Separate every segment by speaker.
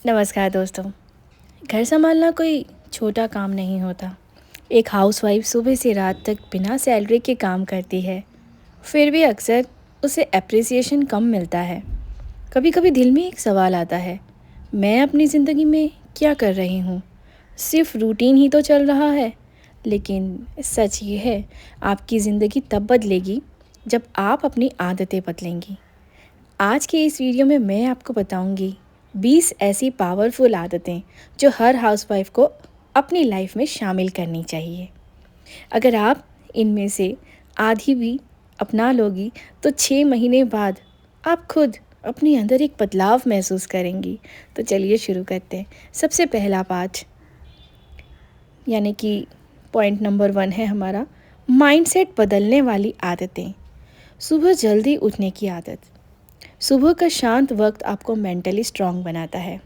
Speaker 1: नमस्कार दोस्तों। घर संभालना कोई छोटा काम नहीं होता। एक हाउसवाइफ सुबह से रात तक बिना सैलरी के काम करती है, फिर भी अक्सर उसे एप्रिसिएशन कम मिलता है। कभी कभी दिल में एक सवाल आता है, मैं अपनी ज़िंदगी में क्या कर रही हूँ? सिर्फ रूटीन ही तो चल रहा है। लेकिन सच ये है, आपकी ज़िंदगी तब बदलेगी जब आप अपनी आदतें बदलेंगी। आज के इस वीडियो में मैं आपको बताऊंगी 20 ऐसी पावरफुल आदतें जो हर हाउसवाइफ को अपनी लाइफ में शामिल करनी चाहिए। अगर आप इनमें से आधी भी अपना लोगी तो 6 महीने बाद आप खुद अपने अंदर एक बदलाव महसूस करेंगी। तो चलिए शुरू करते हैं। सबसे पहला पाठ यानी कि पॉइंट नंबर 1 है हमारा माइंडसेट बदलने वाली आदतें। सुबह जल्दी उठने की आदत। सुबह का शांत वक्त आपको मेंटली स्ट्रांग बनाता है।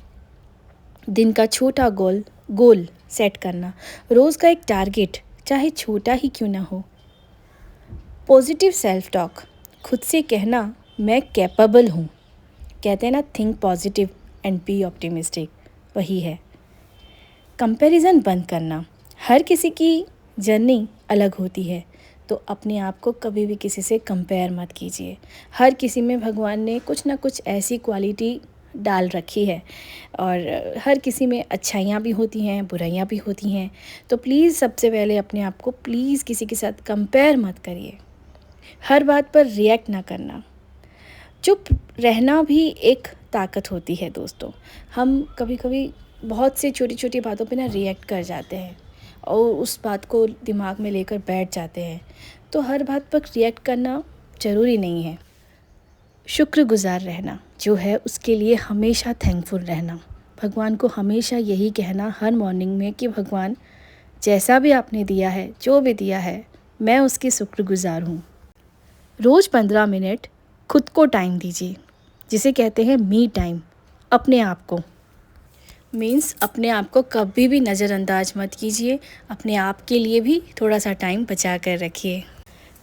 Speaker 1: दिन का छोटा गोल सेट करना, रोज़ का एक टारगेट चाहे छोटा ही क्यों ना हो। पॉजिटिव सेल्फ टॉक, खुद से कहना मैं कैपेबल हूँ। कहते हैं ना, think positive and be optimistic, वही है। कंपैरिजन बंद करना, हर किसी की जर्नी अलग होती है, तो अपने आप को कभी भी किसी से कंपेयर मत कीजिए। हर किसी में भगवान ने कुछ ना कुछ ऐसी क्वालिटी डाल रखी है और हर किसी में अच्छाइयाँ भी होती हैं, बुराइयाँ भी होती हैं। तो प्लीज़ सबसे पहले अपने आप को प्लीज़ किसी के साथ कंपेयर मत करिए। हर बात पर रिएक्ट ना करना। चुप रहना भी एक ताकत होती है दोस्तों। हम कभी कभी बहुत से छोटी छोटी बातों पे ना रिएक्ट कर जाते हैं और उस बात को दिमाग में लेकर बैठ जाते हैं। तो हर बात पर रिएक्ट करना ज़रूरी नहीं है। शुक्रगुजार रहना, जो है उसके लिए हमेशा थैंकफुल रहना। भगवान को हमेशा यही कहना हर मॉर्निंग में कि भगवान जैसा भी आपने दिया है, जो भी दिया है, मैं उसकी शुक्रगुजार हूँ। रोज़ 15 मिनट खुद को टाइम दीजिए, जिसे कहते हैं मी टाइम। अपने आप को मीन्स अपने आप को कभी भी नज़रअंदाज मत कीजिए। अपने आप के लिए भी थोड़ा सा टाइम बचा कर रखिए।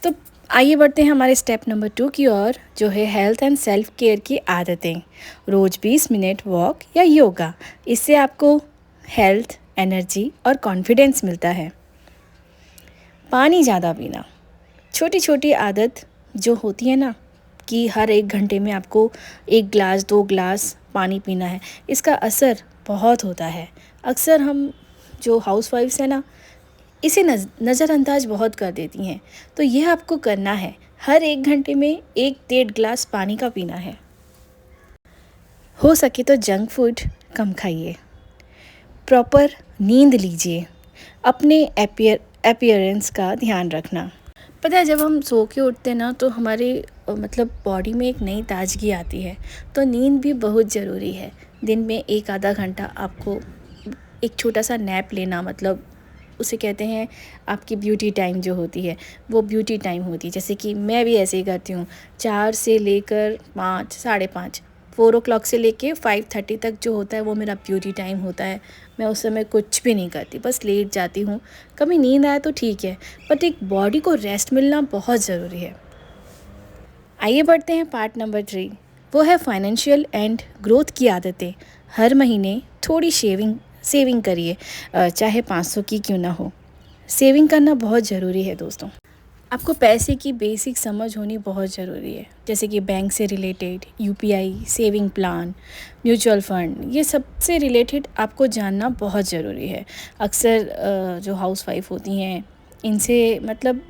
Speaker 1: तो आइए बढ़ते हैं हमारे स्टेप नंबर 2 की ओर, जो है हेल्थ एंड सेल्फ केयर की आदतें। रोज़ 20 मिनट वॉक या योगा, इससे आपको हेल्थ, एनर्जी और कॉन्फिडेंस मिलता है। पानी ज़्यादा पीना, छोटी छोटी आदत जो होती है ना कि हर 1 घंटे में आपको 1 गिलास 2 गिलास पानी पीना है, इसका असर बहुत होता है। अक्सर हम जो हाउसवाइफ्स हैं ना, इसे नज़रअंदाज बहुत कर देती हैं। तो यह आपको करना है, हर 1 घंटे में 1 डेढ़ गिलास पानी का पीना है। हो सके तो जंक फूड कम खाइए। प्रॉपर नींद लीजिए। अपने अपीयरेंस का ध्यान रखना। पता है, जब हम सो के उठते हैं ना तो हमारे मतलब बॉडी में एक नई ताजगी आती है। तो नींद भी बहुत ज़रूरी है। दिन में 1 आधा घंटा आपको एक छोटा सा नैप लेना, मतलब उसे कहते हैं आपकी ब्यूटी टाइम जो होती है, वो ब्यूटी टाइम होती है। जैसे कि मैं भी ऐसे ही करती हूँ। 4 से लेकर 5, 5:30, 4 o'clock से लेके 5:30 तक जो होता है वो मेरा ब्यूटी टाइम होता है। मैं उस समय कुछ भी नहीं करती, बस लेट जाती हूँ। कभी नींद आए तो ठीक है, बट एक बॉडी को रेस्ट मिलना बहुत ज़रूरी है। आइए बढ़ते हैं पार्ट नंबर 3, वो है फाइनेंशियल एंड ग्रोथ की आदतें। हर महीने थोड़ी सेविंग करिए, चाहे 500 की क्यों ना हो। सेविंग करना बहुत ज़रूरी है दोस्तों। आपको पैसे की बेसिक समझ होनी बहुत ज़रूरी है, जैसे कि बैंक से related, UPI, saving plan, mutual fund, ये सब से रिलेटेड आपको जानना बहुत ज़रूरी है। अक्सर जो हाउसवाइफ होती हैं, इनसे मतलब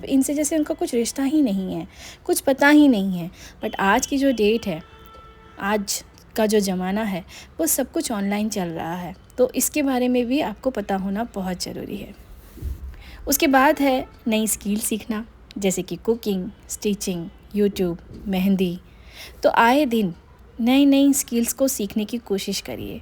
Speaker 1: इनसे जैसे उनका कुछ रिश्ता ही नहीं है, कुछ पता ही नहीं है। बट आज की जो डेट है, आज का जो ज़माना है, वो सब कुछ ऑनलाइन चल रहा है। तो इसके बारे में भी आपको पता होना बहुत ज़रूरी है। उसके बाद है नई स्किल सीखना, जैसे कि कुकिंग, स्टिचिंग, यूट्यूब, मेहंदी। तो आए दिन नई नई स्किल्स को सीखने की कोशिश करिए।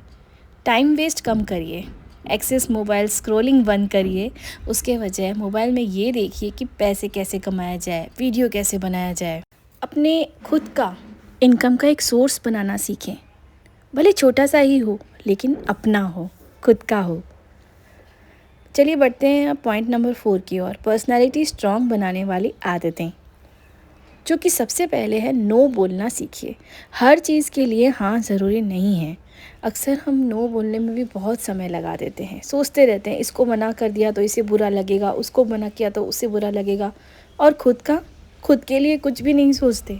Speaker 1: टाइम वेस्ट कम करिए। एक्सेस मोबाइल स्क्रॉलिंग बंद करिए। उसके वजह मोबाइल में ये देखिए कि पैसे कैसे कमाया जाए, वीडियो कैसे बनाया जाए। अपने खुद का इनकम का एक सोर्स बनाना सीखें। भले छोटा सा ही हो, लेकिन अपना हो, खुद का हो। चलिए बढ़ते हैं पॉइंट नंबर 4 की ओर, पर्सनालिटी स्ट्रांग बनाने वाली आदतें। जो कि सबसे पहले है नो बोलना सीखिए। हर चीज़ के लिए हाँ ज़रूरी नहीं है। अक्सर हम नो बोलने में भी बहुत समय लगा देते हैं, सोचते रहते हैं इसको मना कर दिया तो इसे बुरा लगेगा, उसको मना किया तो उसे बुरा लगेगा, और खुद के लिए कुछ भी नहीं सोचते।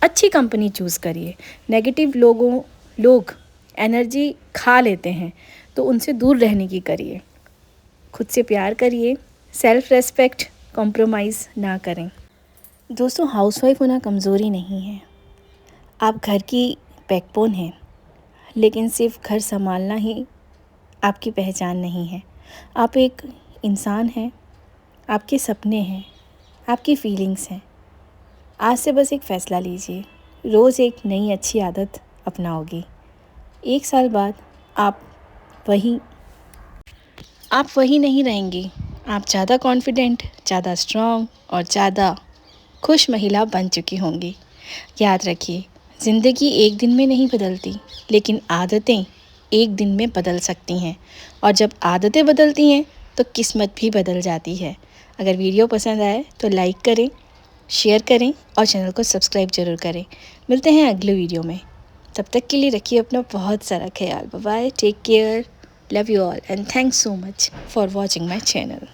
Speaker 1: अच्छी कंपनी चूज़ करिए। नेगेटिव लोग एनर्जी खा लेते हैं, तो उनसे दूर रहने की करिए। खुद से प्यार करिए। सेल्फ रेस्पेक्ट कॉम्प्रोमाइज़ ना करें। दोस्तों, हाउसवाइफ होना कमज़ोरी नहीं है। आप घर की बैकबोन हैं, लेकिन सिर्फ घर संभालना ही आपकी पहचान नहीं है। आप एक इंसान हैं, आपके सपने हैं, आपकी फीलिंग्स हैं। आज से बस एक फ़ैसला लीजिए, रोज़ एक नई अच्छी आदत अपनाओगे। 1 साल बाद आप वही नहीं रहेंगी। आप ज़्यादा कॉन्फिडेंट, ज़्यादा स्ट्रॉन्ग और ज़्यादा खुश महिला बन चुकी होंगी। याद रखिए, ज़िंदगी एक दिन में नहीं बदलती, लेकिन आदतें एक दिन में बदल सकती हैं। और जब आदतें बदलती हैं तो किस्मत भी बदल जाती है। अगर वीडियो पसंद आए तो लाइक करें, शेयर करें और चैनल को सब्सक्राइब ज़रूर करें। मिलते हैं अगले वीडियो में। तब तक के लिए रखिए अपना बहुत सारा ख्याल। Bye bye, take care, love you all and thanks so much for watching my channel.